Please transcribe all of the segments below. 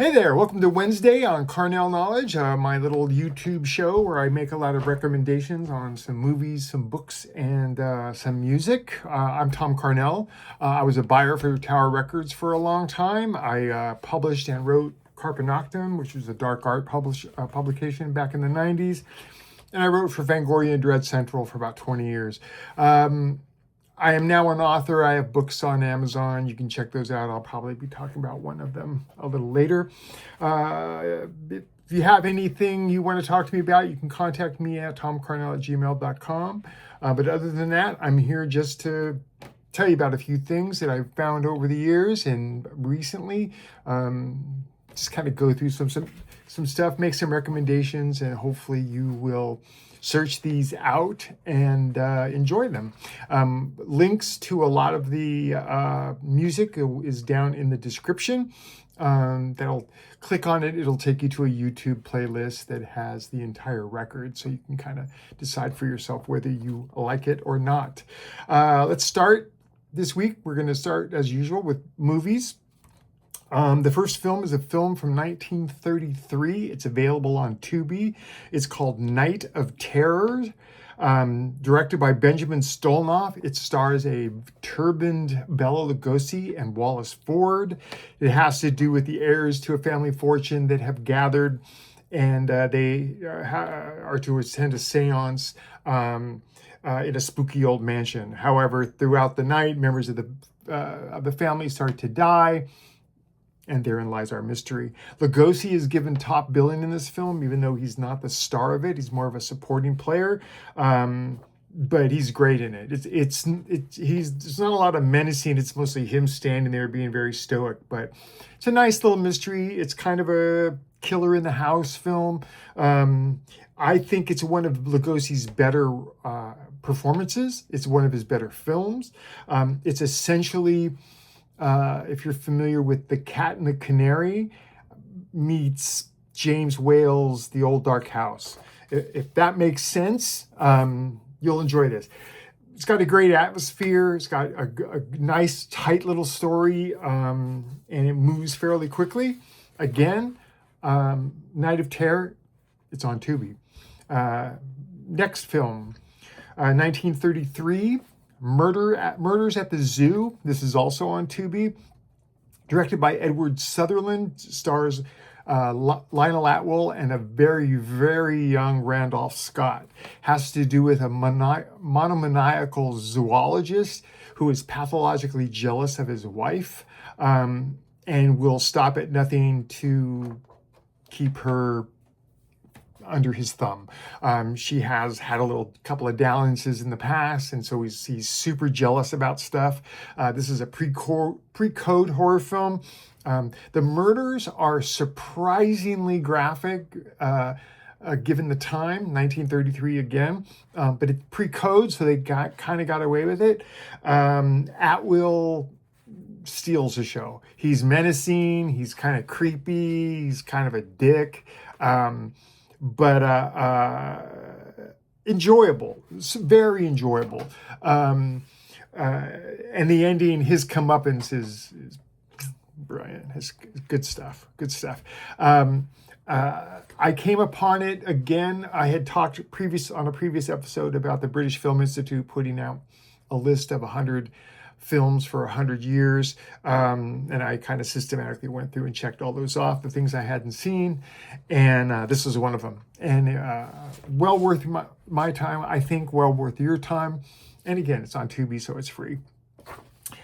Hey there, welcome to Wednesday on Carnell Knowledge, my little YouTube show where I make a lot of recommendations on some movies, some books, and some music. I'm Tom Carnell. I was a buyer for Tower Records for a long time. I published and wrote Carpe Noctem, which was a dark art publication back in the 90s. And I wrote for Fangoria and Dread Central for about 20 years. I am now an author. I have books on Amazon. You can check those out. I'll probably be talking about one of them a little later. If you have anything you want to talk to me about, you can contact me at tomcarnell@gmail.com. But other than that, I'm here just to tell you about a few things that I've found over the years and recently. Just kind of go through some stuff, make some recommendations, and hopefully you will search these out and enjoy them. Links to a lot of the music is down in the description. That'll click on it. It'll take you to a YouTube playlist that has the entire record, so you can kind of decide for yourself whether you like it or not. Let's start this week. We're going to start as usual with movies. The first film is a film from 1933. It's available on TUBI. It's called Night of Terror, directed by Benjamin Stolnoff. It stars a turbaned Bela Lugosi and Wallace Ford. It has to do with the heirs to a family fortune that have gathered, and they are to attend a seance in a spooky old mansion. However, throughout the night, members of the family start to die, and therein lies our mystery. Lugosi is given top billing in this film, even though he's not the star of it. He's more of a supporting player, but he's great in it. There's not a lot of menacing. It's mostly him standing there being very stoic, but it's a nice little mystery. It's kind of a killer in the house film. I think it's one of Lugosi's better performances. It's one of his better films. It's essentially, if you're familiar with The Cat and the Canary, meets James Whale's The Old Dark House. If that makes sense, you'll enjoy this. It's got a great atmosphere. It's got a nice, tight little story, and it moves fairly quickly. Again, Night of Terror, it's on TUBI. Next film, 1933. Murders at the Zoo. This is also on TUBI. Directed by Edward Sutherland. Stars Lionel Atwill and a very, very young Randolph Scott. Has to do with a monomaniacal zoologist who is pathologically jealous of his wife, and will stop at nothing to keep her under his thumb. She has had a couple of dalliances in the past, and so he's super jealous about stuff. This is a pre-code horror film. The murders are surprisingly graphic, given the time, 1933 again, but it's pre-code, so they kind of got away with it. Atwill steals the show. He's menacing, he's kind of creepy, he's kind of a dick, but enjoyable, very enjoyable. And the ending, his comeuppance is brilliant. It's good stuff. I came upon it again. I had talked on a previous episode about the British Film Institute putting out a list of 100 films for 100 years, and I kind of systematically went through and checked all those off, the things I hadn't seen, and this was one of them. And well worth my time, I think, well worth your time. And again, it's on TUBI, so it's free.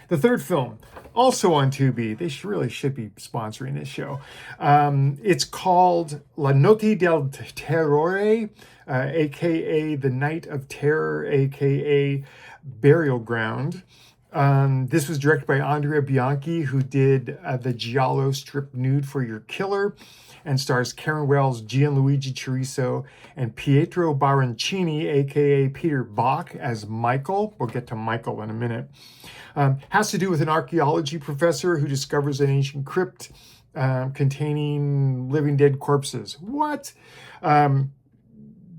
The third film, also on TUBI. They really should be sponsoring this show. It's called La Notte del Terrore, aka The Night of Terror, aka Burial Ground. This was directed by Andrea Bianchi, who did the Giallo strip Nude for Your Killer, and stars Karen Wells, Gianluigi Chorizo, and Pietro Baroncini, aka Peter Bach, as Michael. We'll get to Michael in a minute. Has to do with an archaeology professor who discovers an ancient crypt containing living dead corpses. What?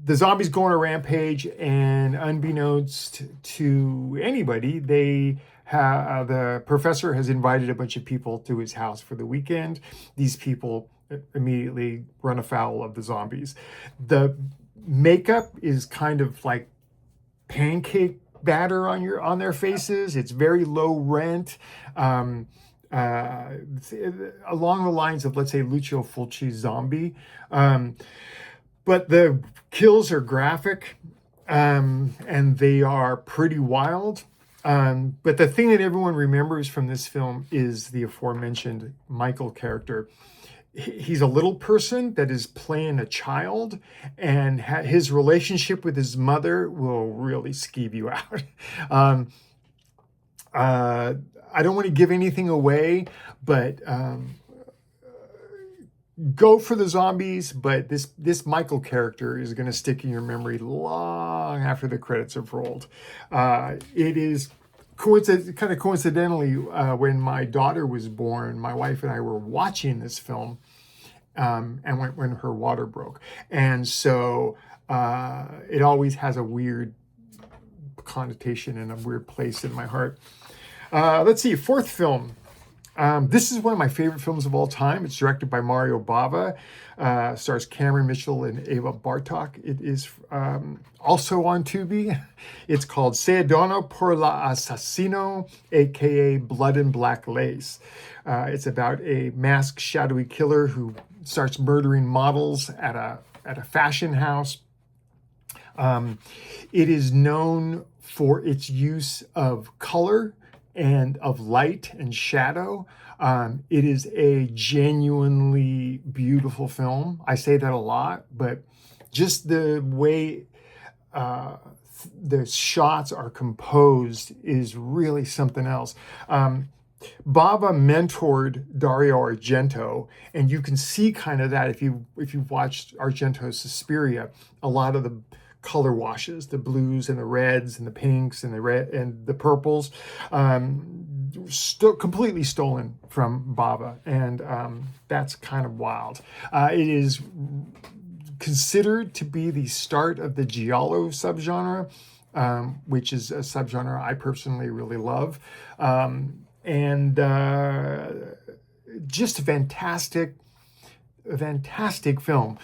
The zombies go on a rampage, and unbeknownst to anybody, they the professor has invited a bunch of people to his house for the weekend. These people immediately run afoul of the zombies. The makeup is kind of like pancake batter on their faces. It's very low rent. Along the lines of, let's say, Lucio Fulci's Zombie. But the kills are graphic, and they are pretty wild. But the thing that everyone remembers from this film is the aforementioned Michael character. He's a little person that is playing a child, and his relationship with his mother will really skeeve you out. I don't want to give anything away, but go for the zombies. But this Michael character is going to stick in your memory long after the credits have rolled. It is kind of coincidentally, when my daughter was born, my wife and I were watching this film, and when her water broke, and so it always has a weird connotation and a weird place in my heart. Let's see, fourth film. This is one of my favorite films of all time. It's directed by Mario Bava, stars Cameron Mitchell and Ava Bartok. It is also on Tubi. It's called Cedono por l'Assassino, aka Blood and Black Lace. It's about a masked, shadowy killer who starts murdering models at a fashion house. It is known for its use of color and of light and shadow. It is a genuinely beautiful film. I say that a lot, but just the way the shots are composed is really something else. Bava mentored Dario Argento, and you can see kind of that if you've watched Argento's Suspiria. A lot of the color washes, the blues and the reds and the pinks and the red and the purples, completely stolen from Bava, and that's kind of wild. It is considered to be the start of the giallo subgenre, which is a subgenre I personally really love, and just a fantastic film.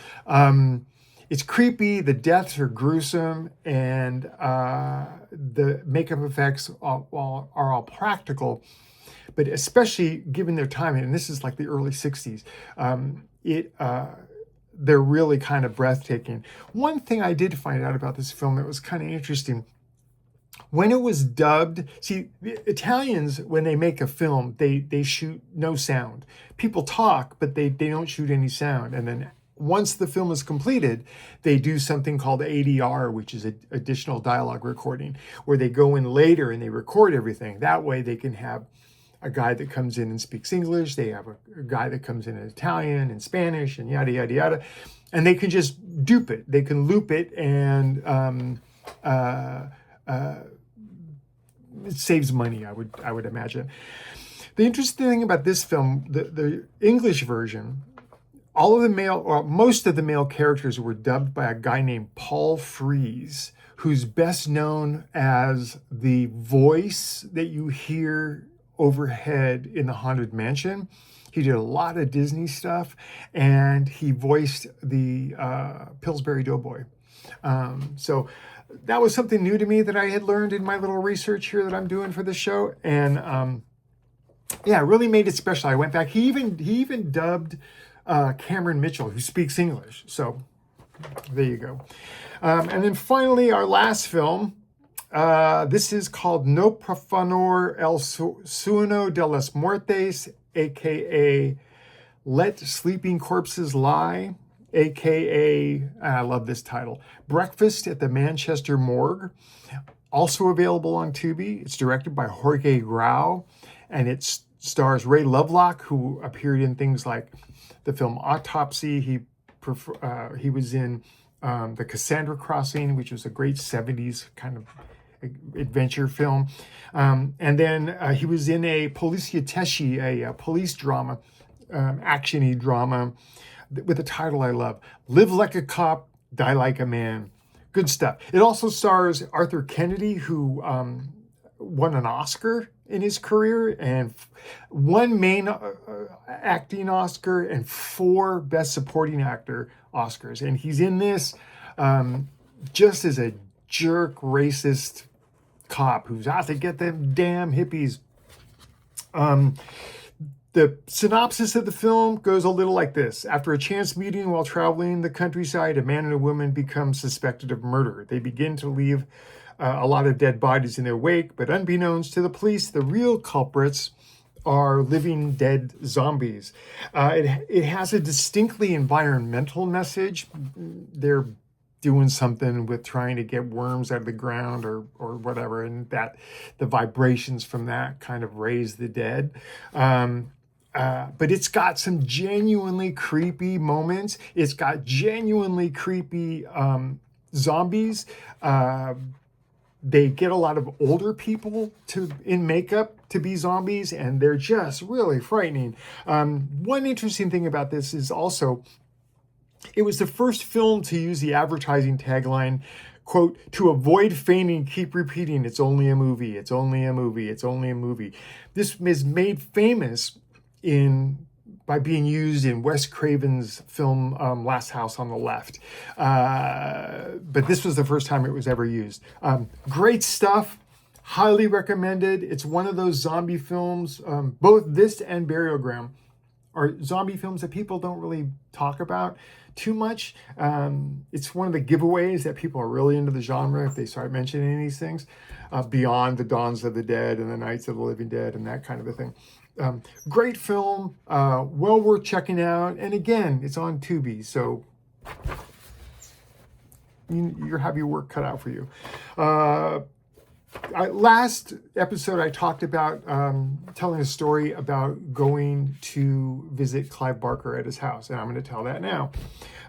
It's creepy, the deaths are gruesome, and the makeup effects are all practical, but especially given their time, and this is like the early 60s, they're really kind of breathtaking. One thing I did find out about this film that was kind of interesting, when it was dubbed, see, the Italians, when they make a film, they shoot no sound. People talk, but they don't shoot any sound, and then once the film is completed, they do something called ADR, which is additional dialogue recording, where they go in later and they record everything. That way they can have a guy that comes in and speaks English. They have a guy that comes in Italian and Spanish and yada, yada, yada. And they can just dupe it. They can loop it, and it saves money, I would imagine. The interesting thing about this film, the English version, all of the male, or most of the male characters were dubbed by a guy named Paul Frees, who's best known as the voice that you hear overhead in the Haunted Mansion. He did a lot of Disney stuff, and he voiced the Pillsbury Doughboy. So that was something new to me that I had learned in my little research here that I'm doing for the show, and yeah, it really made it special. I went back. He even dubbed Cameron Mitchell, who speaks English. So there you go. And then finally, our last film. This is called No Profanor el Sueno de las Muertes, aka Let Sleeping Corpses Lie, aka, I love this title, Breakfast at the Manchester Morgue. Also available on Tubi. It's directed by Jorge Grau, and it stars Ray Lovelock, who appeared in things like the film Autopsy. He was in The Cassandra Crossing, which was a great 70s kind of adventure film. And then he was in a Poliziotteschi, a police drama, action-y drama with a title I love, Live Like a Cop, Die Like a Man. Good stuff. It also stars Arthur Kennedy, who won an Oscar in his career, and one main acting Oscar and 4 Best Supporting Actor Oscars. And he's in this just as a jerk, racist cop who's out to get them damn hippies. The synopsis of the film goes a little like this. After a chance meeting while traveling the countryside, a man and a woman become suspected of murder. They begin to leave a lot of dead bodies in their wake, but unbeknownst to the police, the real culprits are living dead zombies. It has a distinctly environmental message. They're doing something with trying to get worms out of the ground or whatever, and that the vibrations from that kind of raise the dead. But it's got some genuinely creepy moments. It's got genuinely creepy zombies. They get a lot of older people in makeup to be zombies, and they're just really frightening. One interesting thing about this is also, it was the first film to use the advertising tagline, quote, "To avoid feigning, keep repeating, it's only a movie, it's only a movie, it's only a movie." This is made famous by being used in Wes Craven's film Last House on the Left. But this was the first time it was ever used. Great stuff. Highly recommended. It's one of those zombie films. Both this and Burial Ground are zombie films that people don't really talk about too much. It's one of the giveaways that people are really into the genre if they start mentioning these things, beyond the Dawns of the Dead and the Nights of the Living Dead and that kind of a thing. Great film, well worth checking out. And again, it's on TUBI, so you have your work cut out for you. Last episode, I talked about telling a story about going to visit Clive Barker at his house, and I'm going to tell that now.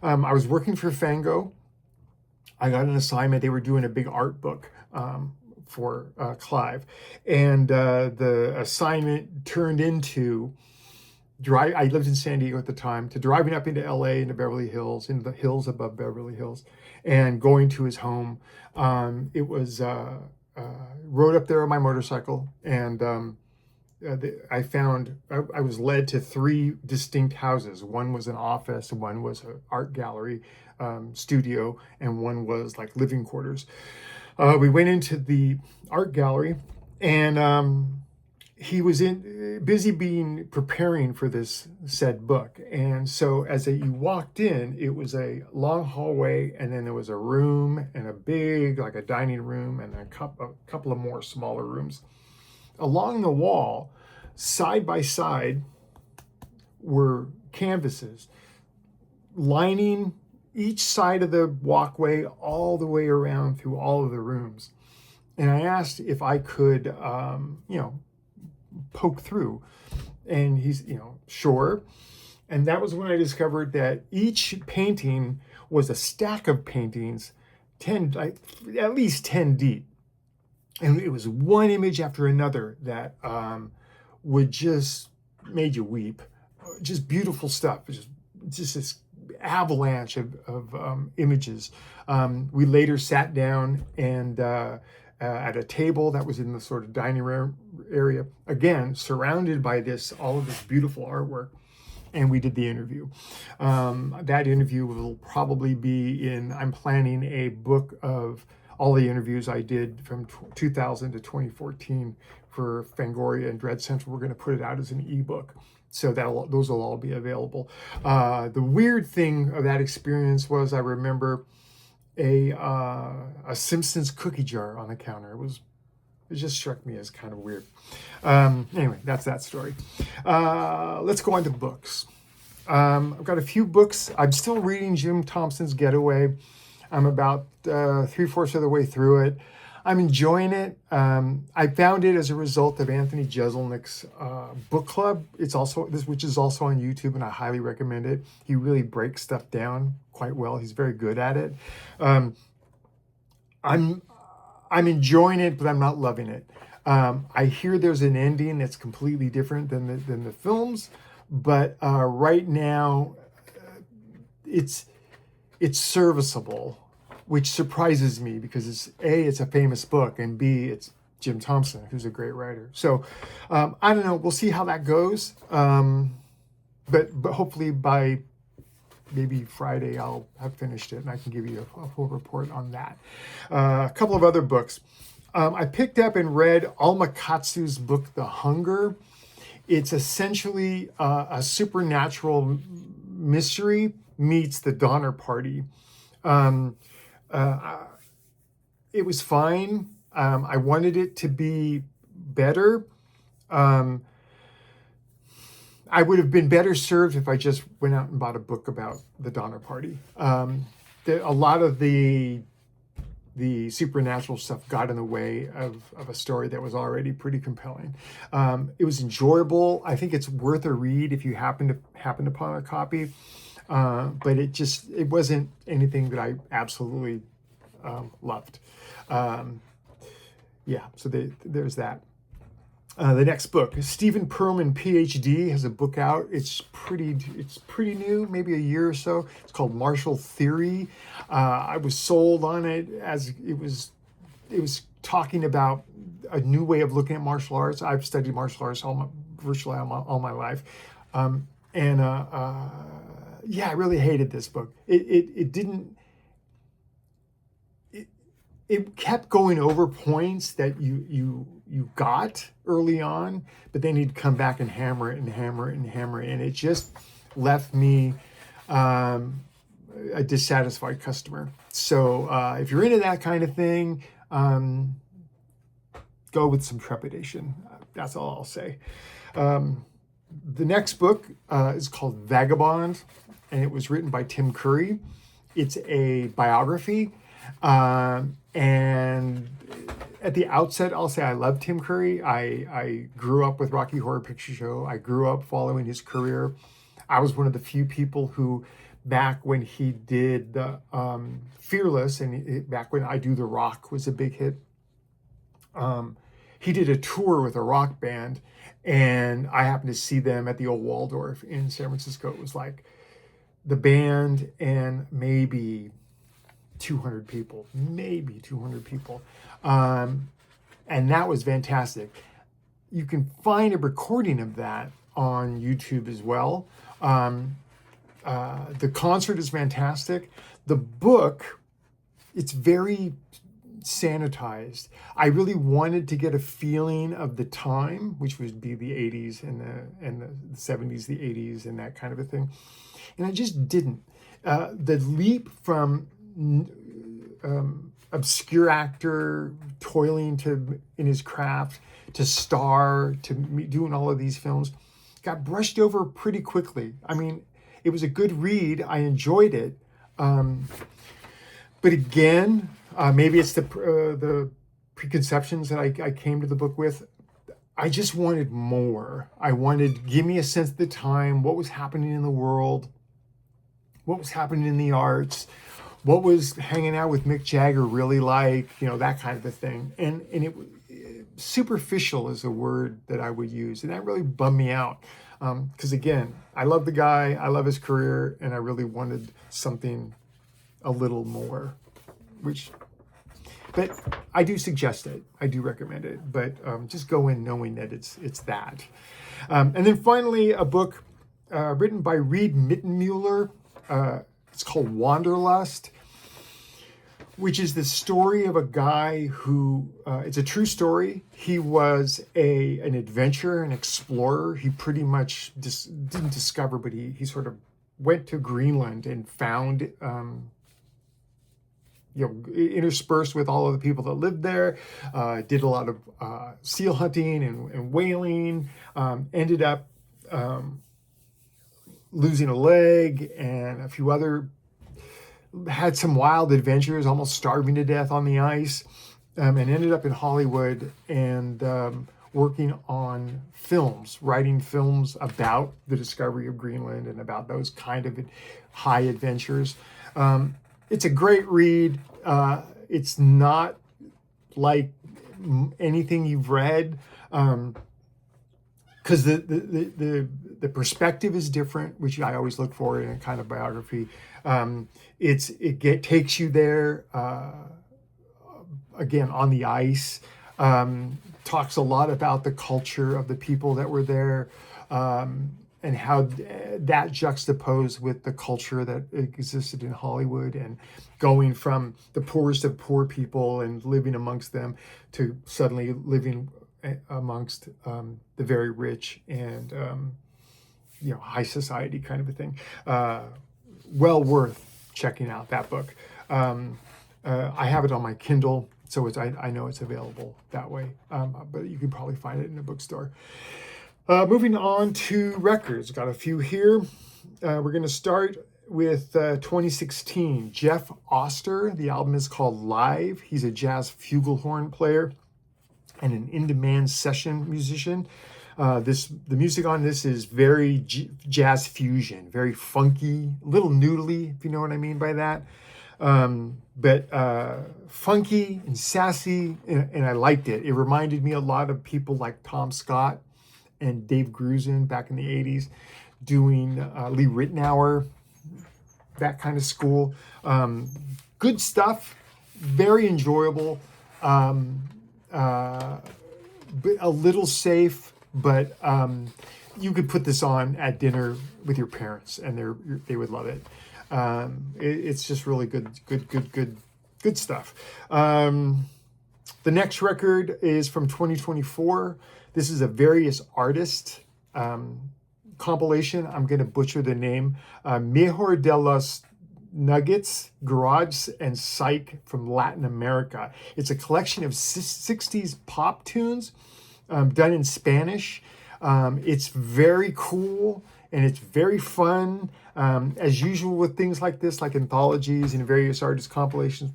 I was working for Fango. I got an assignment. They were doing a big art book for Clive, and the assignment turned into I lived in San Diego at the time, to driving up into LA, into Beverly Hills, into the hills above Beverly Hills, and going to his home. It was rode up there on my motorcycle, and I was led to 3 distinct houses. One was an office, one was an art gallery, studio, and one was like living quarters. We went into the art gallery, and he was busy preparing for this said book. And so as you walked in, it was a long hallway, and then there was a room and a big, like a dining room, and a couple of more smaller rooms. Along the wall, side by side, were canvases lining each side of the walkway all the way around through all of the rooms. And I asked if I could, poke through. And he's, sure. And that was when I discovered that each painting was a stack of paintings, at least 10 deep. And it was one image after another that would just made you weep. Just beautiful stuff. Just this avalanche of images. We later sat down and at a table that was in the sort of dining room area, again surrounded by all of this beautiful artwork, and we did the interview. That interview will probably be I'm planning a book of all the interviews I did from 2000 to 2014 for Fangoria and Dread Central. We're going to put it out as an ebook, so those will all be available. The weird thing of that experience was I remember a Simpsons cookie jar on the counter. It just struck me as kind of weird. Anyway, that's that story. Let's go on to books. I've got a few books. I'm still reading Jim Thompson's Getaway. I'm about 3/4 of the way through it. I'm enjoying it. I found it as a result of Anthony Jeselnik's book club. Which is also on YouTube, and I highly recommend it. He really breaks stuff down quite well. He's very good at it. I'm enjoying it, but I'm not loving it. I hear there's an ending that's completely different than the films, but right now it's serviceable, which surprises me because it's a famous book, and B, it's Jim Thompson, who's a great writer. So I don't know. We'll see how that goes. But hopefully by maybe Friday I'll have finished it and I can give you a full report on that. A couple of other books. I picked up and read Alma Katsu's book, The Hunger. It's essentially a supernatural mystery meets the Donner Party. It was fine. I wanted it to be better. I would have been better served if I just went out and bought a book about the Donner Party. A lot of the supernatural stuff got in the way of a story that was already pretty compelling. It was enjoyable. I think it's worth a read if you happen upon a copy. But it wasn't anything that I absolutely loved. Yeah, so there's that. The next book, Stephen Pearlman, Ph.D., has a book out. It's pretty new, maybe a year or so. It's called Martial Theory. I was sold on it as it was talking about a new way of looking at martial arts. I've studied martial arts virtually all my life, yeah, I really hated this book. It kept going over points that you got early on, but then he'd come back and hammer it and hammer it and hammer it, and it just left me a dissatisfied customer. So if you're into that kind of thing, go with some trepidation. That's all I'll say. The next book is called Vagabond, and it was written by Tim Curry. It's a biography. And at the outset, I'll say I love Tim Curry. I grew up with Rocky Horror Picture Show. I grew up following his career. I was one of the few people who, back when he did the Fearless, and back when I Do the Rock was a big hit, he did a tour with a rock band, and I happened to see them at the old Waldorf in San Francisco. It was like the band and maybe 200 people, and that was fantastic. You can find a recording of that on YouTube as well. The concert is fantastic. The book, it's very sanitized. I really wanted to get a feeling of the time, which would be the 80s and the 70s, the 80s, and that kind of a thing, and I just didn't. The leap from obscure actor toiling in his craft to star to doing all of these films got brushed over pretty quickly. I mean, it was a good read. I enjoyed it. But again, maybe it's the preconceptions that I came to the book with. I just wanted more. Give me a sense of the time, what was happening in the world, what was happening in the arts, what was hanging out with Mick Jagger really like, that kind of a thing. And it superficial is a word that I would use. And that really bummed me out. Because again, I love the guy, I love his career, and I really wanted something a little more, but I do suggest it. I do recommend it, but just go in knowing that it's that. And then finally, a book written by Reid Mitenbuler. It's called Wanderlust, which is the story of a guy who, it's a true story. He was an adventurer, an explorer. He pretty much didn't discover, but he sort of went to Greenland and found, interspersed with all of the people that lived there, did a lot of seal hunting and whaling, ended up losing a leg and a few other, had some wild adventures, almost starving to death on the ice, and ended up in Hollywood and working on films, writing films about the discovery of Greenland and about those kind of high adventures. It's a great read. It's not like anything you've read, because the perspective is different, which I always look for in a kind of biography. It takes you there again on the ice. Talks a lot about the culture of the people that were there, and how that juxtaposed with the culture that existed in Hollywood, and going from the poorest of poor people and living amongst them to suddenly living amongst the very rich and high society kind of a thing. Well worth checking out that book. I have it on my Kindle, so I know it's available that way, but you can probably find it in a bookstore. Moving on to records, got a few here. We're going to start with 2016, Jeff Oster. The album is called Live. He's a jazz flugelhorn player and an in-demand session musician. The music on this is very jazz fusion, very funky, a little noodly, if you know what I mean by that. But funky and sassy, and I liked it. It reminded me a lot of people like Tom Scott and Dave Grusin back in the 80s, doing Lee Ritenour, that kind of school. Good stuff, very enjoyable, a little safe, but you could put this on at dinner with your parents and they would love it. It's just really good stuff. The next record is from 2024. This is a various artist compilation. I'm going to butcher the name. MEJOR de los NUGGETZ, Garage and Psych from Latin America. It's a collection of 60s pop tunes done in Spanish. It's very cool and it's very fun. As usual with things like this, like anthologies and various artist compilations,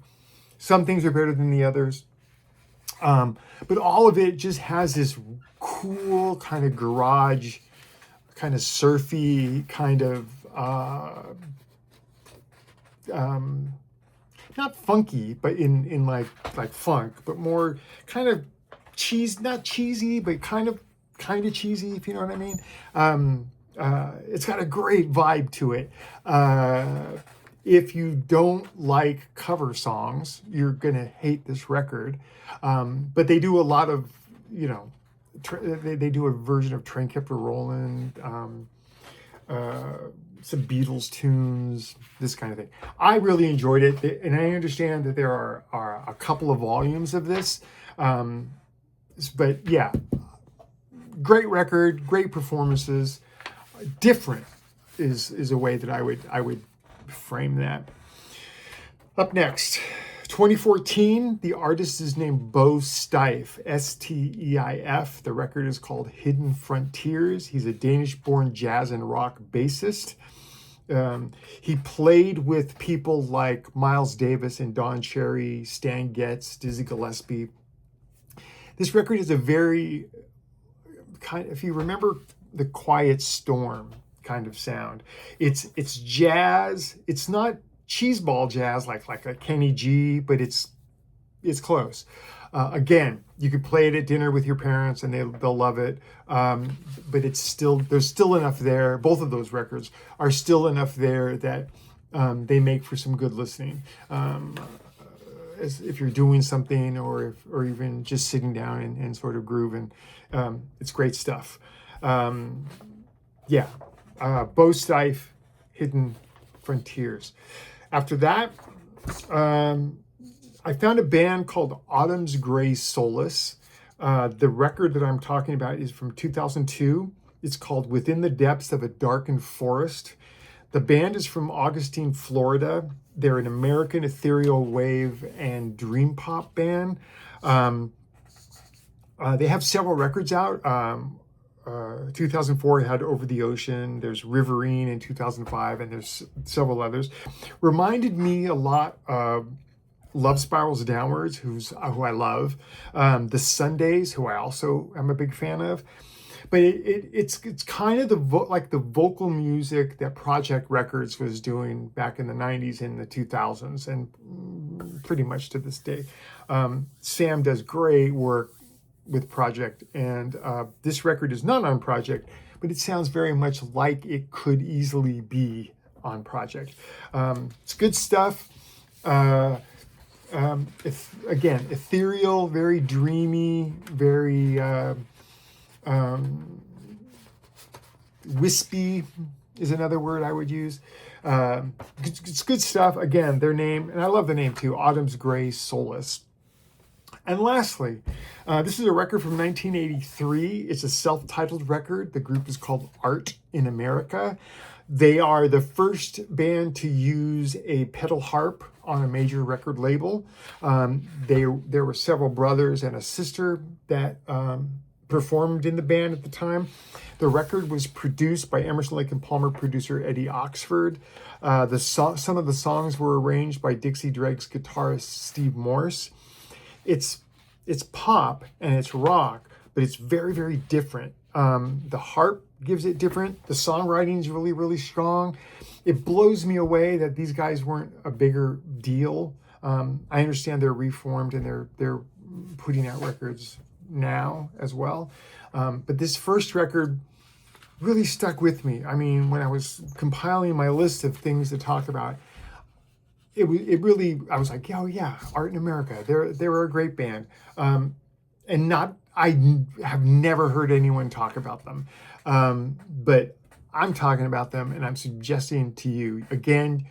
some things are better than the others. But all of it just has this cool kind of garage, kind of surfy, kind of not funky, but in like funk, but more kind of not cheesy, but kind of cheesy, if you know what I mean. It's got a great vibe to it. If you don't like cover songs, you're gonna hate this record. But they do a lot of, they do a version of Train Kept a Rollin', some Beatles tunes, this kind of thing. I really enjoyed it, and I understand that there are a couple of volumes of this. But yeah, great record, great performances. Different is a way that I would frame that. Up next, 2014, the artist is named Bo Steif, Steif. The record is called Hidden Frontiers. He's a Danish-born jazz and rock bassist. He played with people like Miles Davis and Don Cherry, Stan Getz, Dizzy Gillespie. This record is a very if you remember the Quiet Storm kind of sound. It's jazz. It's not cheeseball jazz like a Kenny G, but it's close. Again, you could play it at dinner with your parents and they'll love it. But there's still enough there. Both of those records are still enough there that they make for some good listening. As if you're doing something or even just sitting down and sort of grooving. It's great stuff. Bo Steif, Hidden Frontiers. After that, I found a band called Autumn's Gray Solace. The record that I'm talking about is from 2002. It's called Within the Depths of a Darkened Forest. The band is from Augustine, Florida. They're an American ethereal wave and dream pop band. They have several records out. 2004 had Over the Ocean. There's Riverine in 2005, and there's several others. Reminded me a lot of Love Spirals Downwards, who I love. The Sundays, who I also am a big fan of. But it's kind of the vocal music that Project Records was doing back in the 90s and the 2000s, and pretty much to this day. Sam does great work with Project, and this record is not on Project, but it sounds very much like it could easily be on Project. It's good stuff. again, ethereal, very dreamy, very wispy is another word I would use. It's good stuff. Again, their name, and I love the name too, Autumn's Gray Solace. And lastly, this is a record from 1983. It's a self-titled record. The group is called Art in America. They are the first band to use a pedal harp on a major record label. There were several brothers and a sister that performed in the band at the time. The record was produced by Emerson, Lake and Palmer producer Eddie Oxford. Some of the songs were arranged by Dixie Dregs guitarist Steve Morse. It's pop and it's rock, but it's very, very different. The harp gives it different. The songwriting is really, really strong. It blows me away that these guys weren't a bigger deal. I understand they're reformed and they're putting out records now as well. But this first record really stuck with me. I mean, when I was compiling my list of things to talk about, it really, I was like, oh yeah, Art in America. They were a great band. I have never heard anyone talk about them. But I'm talking about them and I'm suggesting to you, again,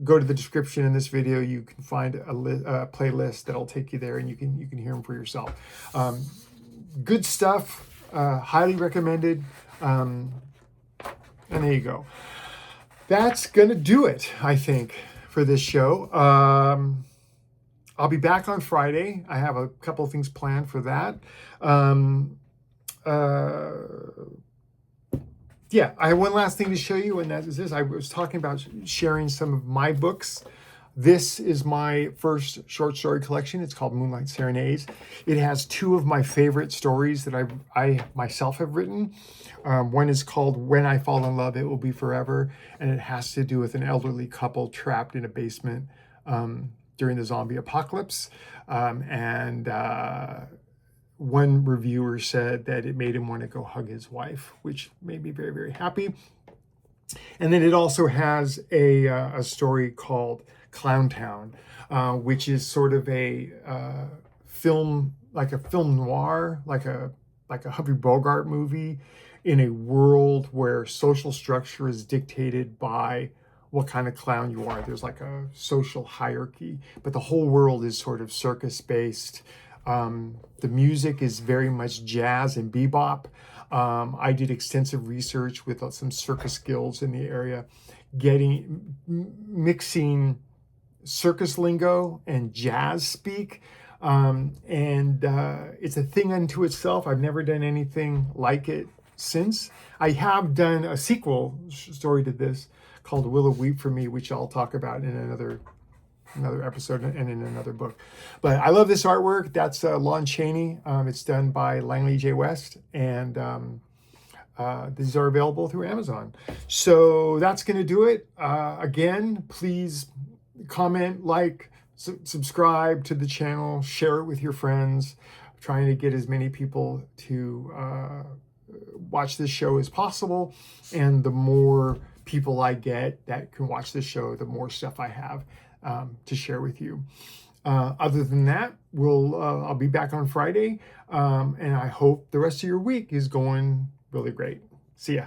go to the description in this video. You can find a playlist that'll take you there and you can hear them for yourself. Good stuff, highly recommended. And there you go. That's gonna do it, I think, for this show. I'll be back on Friday. I have a couple of things planned for that. Yeah, I have one last thing to show you, and that is this. I was talking about sharing some of my books. This is my first short story collection. It's called Moonlight Serenades. It has two of my favorite stories that I myself have written. One is called When I Fall in Love, It Will Be Forever, and it has to do with an elderly couple trapped in a basement during the zombie apocalypse. One reviewer said that it made him want to go hug his wife, which made me very, very happy. And then it also has a story called Clown Town, which is sort of a film noir, like a Humphrey Bogart movie in a world where social structure is dictated by what kind of clown you are. There's like a social hierarchy, but the whole world is sort of circus-based. The music is very much jazz and bebop. I did extensive research with some circus guilds in the area, mixing circus lingo and jazz speak. It's a thing unto itself. I've never done anything like it since. I have done a sequel story to this called Willow Weep for Me, which I'll talk about in another episode and in another book. But I love this artwork. That's Lon Chaney. It's done by Langley J. West, and these are available through Amazon. So that's going to do it. Again, please comment, like, subscribe to the channel, share it with your friends. I'm trying to get as many people to watch this show as possible, and the more people I get that can watch this show, the more stuff I have to share with you. Other than that, I'll be back on Friday, and I hope the rest of your week is going really great. See ya.